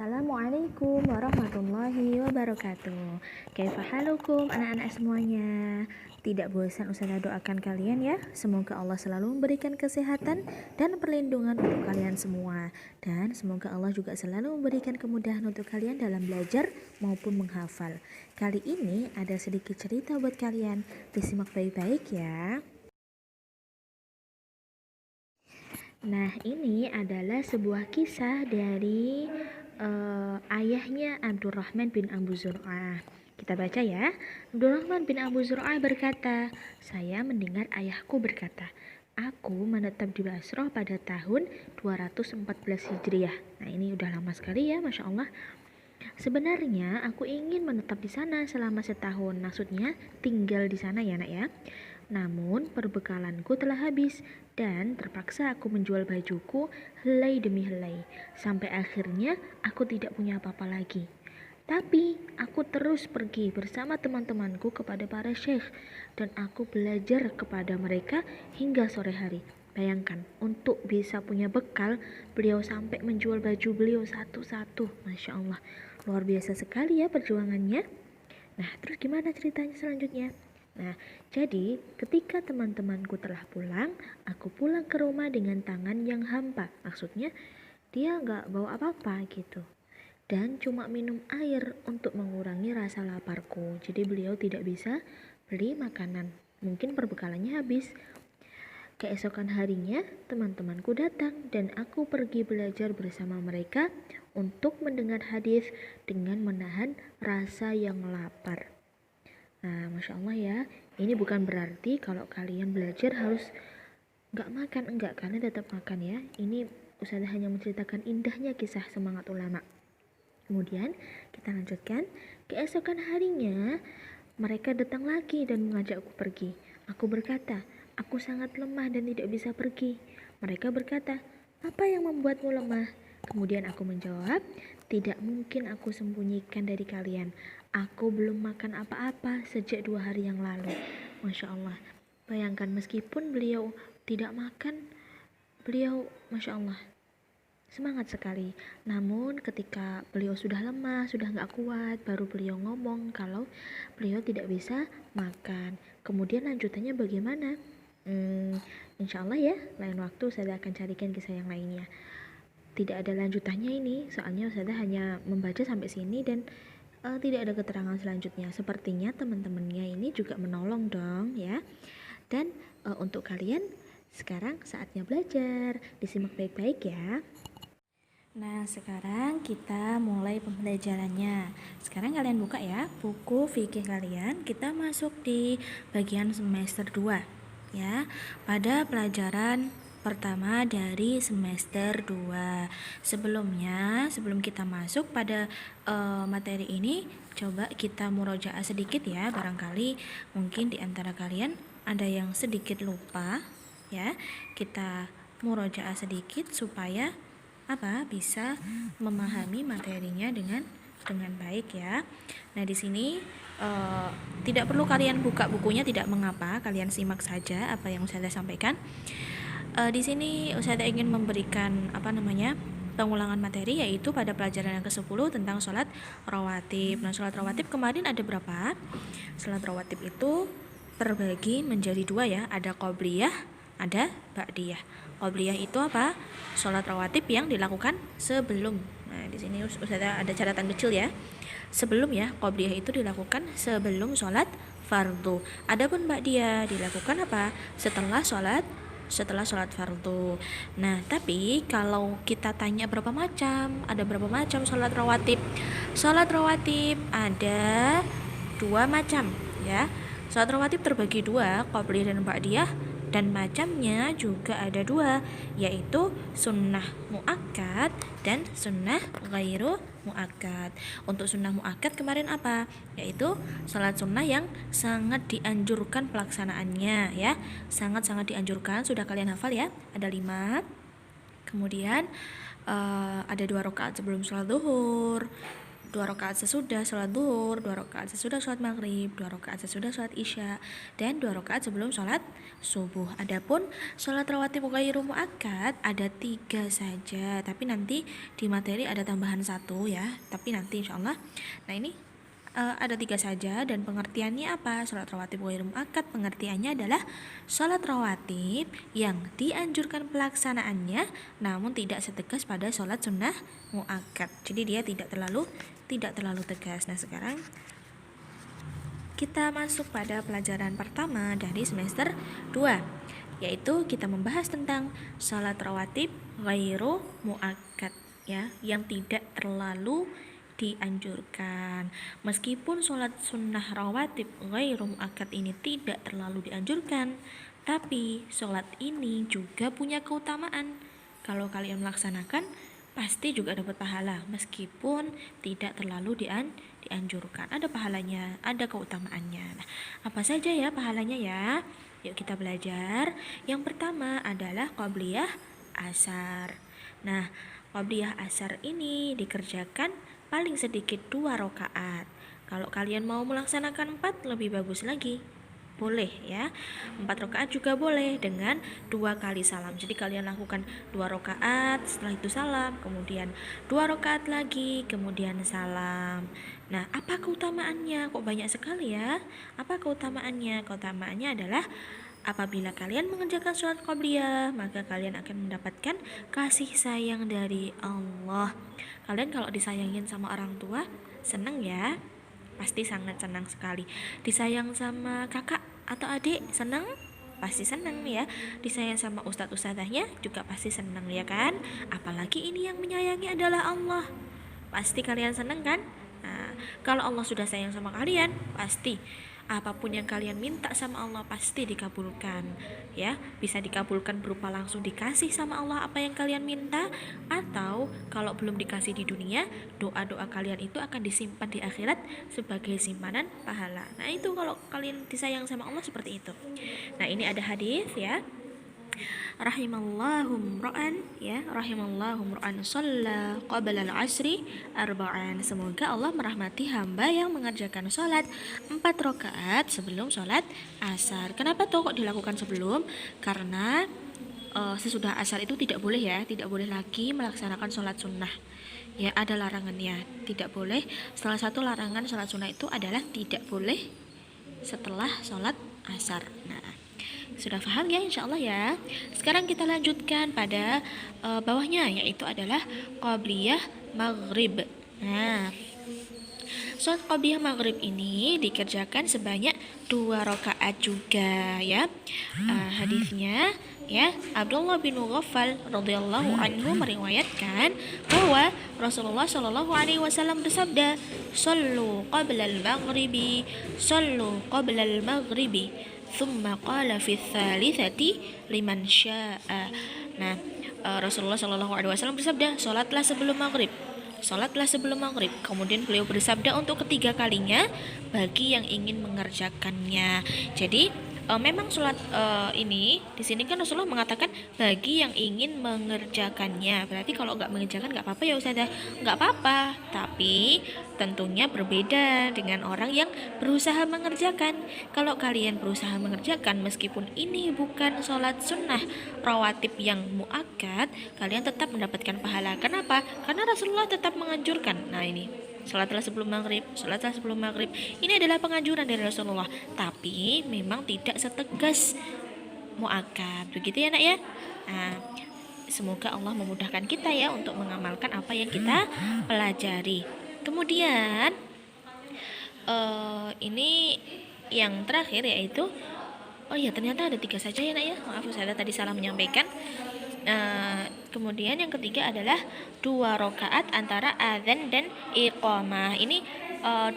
Assalamualaikum warahmatullahi wabarakatuh. Kaifa halukum anak-anak semuanya? Tidak bosan Ustazah doakan kalian ya. Semoga Allah selalu memberikan kesehatan dan perlindungan untuk kalian semua. Dan semoga Allah juga selalu memberikan kemudahan untuk kalian dalam belajar maupun menghafal. Kali ini ada sedikit cerita buat kalian. Disimak baik-baik ya. Nah, ini adalah sebuah kisah dari ayahnya Abdurrahman bin Abu Zur'ah. Kita baca ya. Abdurrahman bin Abu Zur'ah berkata, saya mendengar ayahku berkata, aku menetap di Basrah pada tahun 214 Hijriah. Nah, ini udah lama sekali ya, Masya Allah. Sebenarnya aku ingin menetap di sana selama setahun. Maksudnya tinggal di sana ya, Nak ya. Namun perbekalanku telah habis dan terpaksa aku menjual bajuku helai demi helai. Sampai akhirnya aku tidak punya apa-apa lagi. Tapi aku terus pergi bersama teman-temanku kepada para syekh dan aku belajar kepada mereka hingga sore hari. Bayangkan, untuk bisa punya bekal, beliau sampai menjual baju beliau satu-satu. Masya Allah, luar biasa sekali ya perjuangannya. Nah, terus gimana ceritanya selanjutnya? Nah, jadi ketika teman-temanku telah pulang, aku pulang ke rumah dengan tangan yang hampa. Maksudnya, dia nggak bawa apa-apa gitu. Dan cuma minum air untuk mengurangi rasa laparku. Jadi beliau tidak bisa beli makanan. Mungkin perbekalannya habis. Keesokan harinya, teman-temanku datang dan aku pergi belajar bersama mereka untuk mendengar hadis dengan menahan rasa yang lapar. Nah, Masya Allah ya, ini bukan berarti kalau kalian belajar harus gak makan, enggak, kalian tetap makan ya. Ini Ustazah hanya menceritakan indahnya kisah semangat ulama. Kemudian kita lanjutkan. Keesokan harinya, mereka datang lagi dan mengajakku pergi. Aku berkata, aku sangat lemah dan tidak bisa pergi. Mereka berkata, apa yang membuatmu lemah? Kemudian aku menjawab, tidak mungkin aku sembunyikan dari kalian. Aku belum makan apa-apa sejak 2 hari yang lalu. Masya Allah. Bayangkan meskipun beliau tidak makan, beliau Masya Allah semangat sekali. Namun ketika beliau sudah lemah, sudah gak kuat, baru beliau ngomong kalau beliau tidak bisa makan. Kemudian lanjutannya bagaimana? Insya Allah ya, lain waktu saya akan carikan kisah yang lainnya. Tidak ada lanjutannya ini, soalnya saya hanya membaca sampai sini dan tidak ada keterangan selanjutnya. Sepertinya teman-temannya ini juga menolong dong ya. Dan untuk kalian sekarang saatnya belajar. Disimak baik-baik ya. Nah, sekarang kita mulai pembelajarannya. Sekarang kalian buka ya buku fikih kalian. Kita masuk di bagian semester 2 ya. Pada pelajaran pertama dari semester 2. Sebelum kita masuk pada materi ini, coba kita murojaah sedikit ya. Barangkali mungkin di antara kalian ada yang sedikit lupa ya. Kita murojaah sedikit supaya bisa memahami materinya dengan baik ya. Nah, di sini tidak perlu kalian buka bukunya, tidak mengapa, kalian simak saja apa yang Ustazah sampaikan. Di sini Ustazah ingin memberikan pengulangan materi, yaitu pada pelajaran yang ke-10 tentang sholat rawatib. Nah, sholat rawatib kemarin ada berapa? Sholat rawatib itu terbagi menjadi 2 ya, ada qobliyah, ada ba'diyah. Qobliyah itu apa? Sholat rawatib yang dilakukan sebelum. Nah, di sini Ustazah ada catatan kecil ya. Sebelum ya, qobliyah itu dilakukan sebelum sholat fardu. Adapun ba'diyah dilakukan apa? Setelah sholat fardu. Nah, tapi kalau kita tanya berapa macam? Ada berapa macam sholat rawatib? Sholat rawatib ada 2 macam ya. Sholat rawatib terbagi 2, qobliyah dan ba'diyah. Dan macamnya juga ada 2, yaitu sunnah muakkad dan sunnah ghairu muakkad. Untuk sunnah muakkad kemarin apa? Yaitu salat sunnah yang sangat dianjurkan pelaksanaannya ya. Sangat-sangat dianjurkan, sudah kalian hafal ya. Ada 5. Kemudian ada 2 rakaat sebelum sholat zuhur, 2 rakaat sesudah sholat duhur, 2 rakaat sesudah sholat maghrib, 2 rakaat sesudah sholat isya, dan 2 rakaat sebelum sholat subuh. Adapun sholat rawatib ghairu muakkad ada 3 saja, tapi nanti di materi ada tambahan 1 ya, tapi nanti insyaallah. Nah ini ada 3 saja, dan pengertiannya apa? Sholat rawatib ghairu muakkad pengertiannya adalah sholat rawatib yang dianjurkan pelaksanaannya namun tidak setegas pada sholat sunnah muakkad. Jadi dia tidak terlalu tegas. Nah sekarang kita masuk pada pelajaran pertama dari semester 2, yaitu kita membahas tentang sholat rawatib ghairu muakkad ya, yang tidak terlalu dianjurkan. Meskipun sholat sunnah rawatib ghairu muakkad ini tidak terlalu dianjurkan, tapi sholat ini juga punya keutamaan. Kalau kalian melaksanakan pasti juga dapat pahala, meskipun tidak terlalu dianjurkan. Ada pahalanya, ada keutamaannya. Nah, apa saja ya pahalanya ya? Yuk kita belajar. Yang pertama adalah qobliyah asar. Nah, qobliyah asar ini dikerjakan paling sedikit 2 rakaat. Kalau kalian mau melaksanakan 4 lebih bagus lagi. Boleh ya. 4 rakaat juga boleh dengan 2 kali salam. Jadi kalian lakukan 2 rakaat, setelah itu salam, kemudian 2 rakaat lagi, kemudian salam. Nah, apa keutamaannya? Kok banyak sekali ya? Apa keutamaannya? Keutamaannya adalah apabila kalian mengerjakan sholat qobliyah, maka kalian akan mendapatkan kasih sayang dari Allah. Kalian kalau disayangin sama orang tua, seneng ya? Pasti sangat senang sekali. Disayang sama kakak atau adik, seneng? Pasti seneng ya. Disayang sama ustadz-ustadzahnya juga pasti seneng ya kan? Apalagi ini yang menyayangi adalah Allah. Pasti kalian seneng kan? Nah, kalau Allah sudah sayang sama kalian, pasti apapun yang kalian minta sama Allah pasti dikabulkan ya. Bisa dikabulkan berupa langsung dikasih sama Allah apa yang kalian minta, atau kalau belum dikasih di dunia, doa-doa kalian itu akan disimpan di akhirat sebagai simpanan pahala. Nah itu kalau kalian disayang sama Allah seperti itu. Nah ini ada hadis ya, rahimallahu mra'an ya, rahimallahu mra'an shalla qabla al-asri arba'an. Semoga Allah merahmati hamba yang mengerjakan sholat 4 rakaat sebelum sholat asar. Kenapa tuh kok dilakukan sebelum? Karena sesudah asar itu tidak boleh ya, tidak boleh lagi melaksanakan sholat sunnah ya, ada larangannya, tidak boleh. Salah satu larangan sholat sunnah itu adalah tidak boleh setelah sholat asar. Nah sudah paham ya insyaallah ya. Sekarang kita lanjutkan pada bawahnya, yaitu adalah qobliyah maghrib. Nah sholat qobliyah maghrib ini dikerjakan sebanyak 2 rakaat juga ya. Hadisnya ya, Abdullah bin Mughaffal radhiyallahu anhu meriwayatkan bahwa Rasulullah shallallahu alaihi wasallam bersabda, "Shallu qabla al-maghribi, shallu qabla al-maghribi, thumma qala fi tsalitsati liman syaa." Nah, Rasulullah shallallahu alaihi wasallam bersabda, "Salatlah sebelum maghrib." Salatlah sebelum maghrib. Kemudian beliau bersabda untuk ketiga kalinya bagi yang ingin mengerjakannya. Jadi memang sholat ini di sini kan Rasulullah mengatakan bagi yang ingin mengerjakannya. Berarti kalau nggak mengerjakan nggak apa-apa ya Ustazah, nggak apa-apa. Tapi tentunya berbeda dengan orang yang berusaha mengerjakan. Kalau kalian berusaha mengerjakan meskipun ini bukan sholat sunnah rawatib yang muakkad, kalian tetap mendapatkan pahala. Kenapa? Karena Rasulullah tetap menganjurkan. Nah ini, sholatlah sebelum maghrib, sholatlah sebelum maghrib. Ini adalah penganjuran dari Rasulullah, tapi memang tidak setegas muakkad. Begitu ya nak ya. Nah, semoga Allah memudahkan kita ya untuk mengamalkan apa yang kita pelajari. Kemudian ini yang terakhir yaitu, oh ya ternyata ada 3 saja ya nak ya. Maaf saya tadi salah menyampaikan. Kemudian yang ketiga adalah 2 rakaat antara adzan dan iqamah. Ini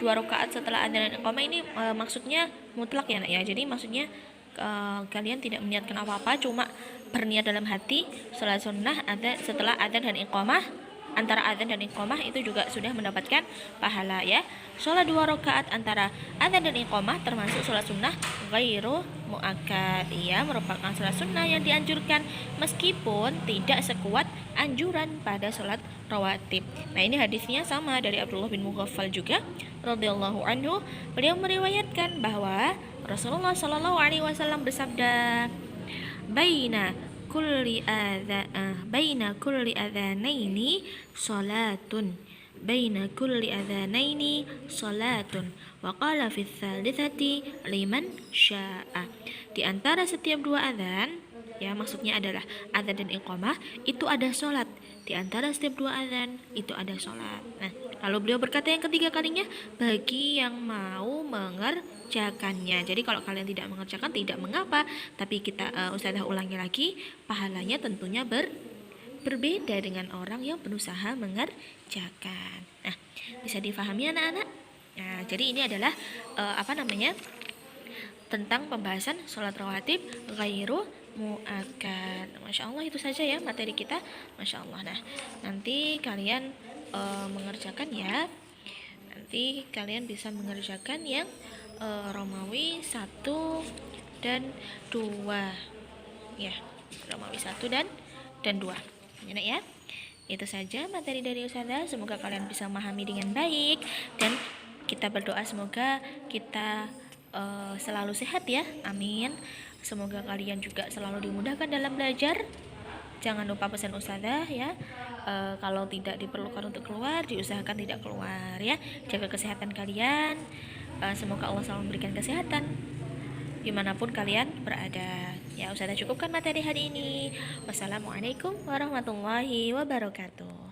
2 rakaat setelah adzan dan iqamah ini maksudnya mutlak ya nak ya. Jadi maksudnya kalian tidak meniatkan apa-apa, cuma berniat dalam hati sholat sunnah ada setelah adzan dan iqamah antara adzan dan iqamah itu juga sudah mendapatkan pahala ya. Sholat 2 rakaat antara adzan dan iqamah termasuk sholat sunnah ghairu muakkad ya, merupakan sholat sunnah yang dianjurkan meskipun tidak sekuat anjuran pada sholat rawatib. Nah, ini hadisnya sama dari Abdullah bin Mughaffal juga radhiyallahu anhu. Beliau meriwayatkan bahwa Rasulullah Shallallahu alaihi wasallam bersabda, baina kulli adzanaini salatun wa qala fi tsalitsati liman syaa. Di antara setiap dua adzan, ya maksudnya adalah adzan dan iqamah, itu ada sholat. Di antara setiap dua adzan itu ada sholat. Nah, lalu beliau berkata yang ketiga kalinya, bagi yang mau mengerjakannya. Jadi kalau kalian tidak mengerjakan tidak mengapa, tapi kita Ustazah ulangi lagi, pahalanya tentunya berbeda dengan orang yang berusaha mengerjakan. Nah, bisa difahami anak-anak? Nah, jadi ini adalah tentang pembahasan sholat rawatib ghairu muakkad. Masya Allah, itu saja ya materi kita. Masya Allah. Nah, nanti kalian mengerjakan ya. Nanti kalian bisa mengerjakan yang Romawi 1 dan 2 ya. Romawi 1 dan 2 ya. Itu saja materi dari Ustazah. Semoga kalian bisa memahami dengan baik, dan kita berdoa semoga kita selalu sehat ya, amin. Semoga kalian juga selalu dimudahkan dalam belajar. Jangan lupa pesan Ustazah ya, kalau tidak diperlukan untuk keluar, diusahakan tidak keluar ya. Jaga kesehatan kalian. Semoga Allah selalu memberikan kesehatan dimanapun kalian berada ya. Ustazah cukupkan materi hari ini. Wassalamualaikum warahmatullahi wabarakatuh.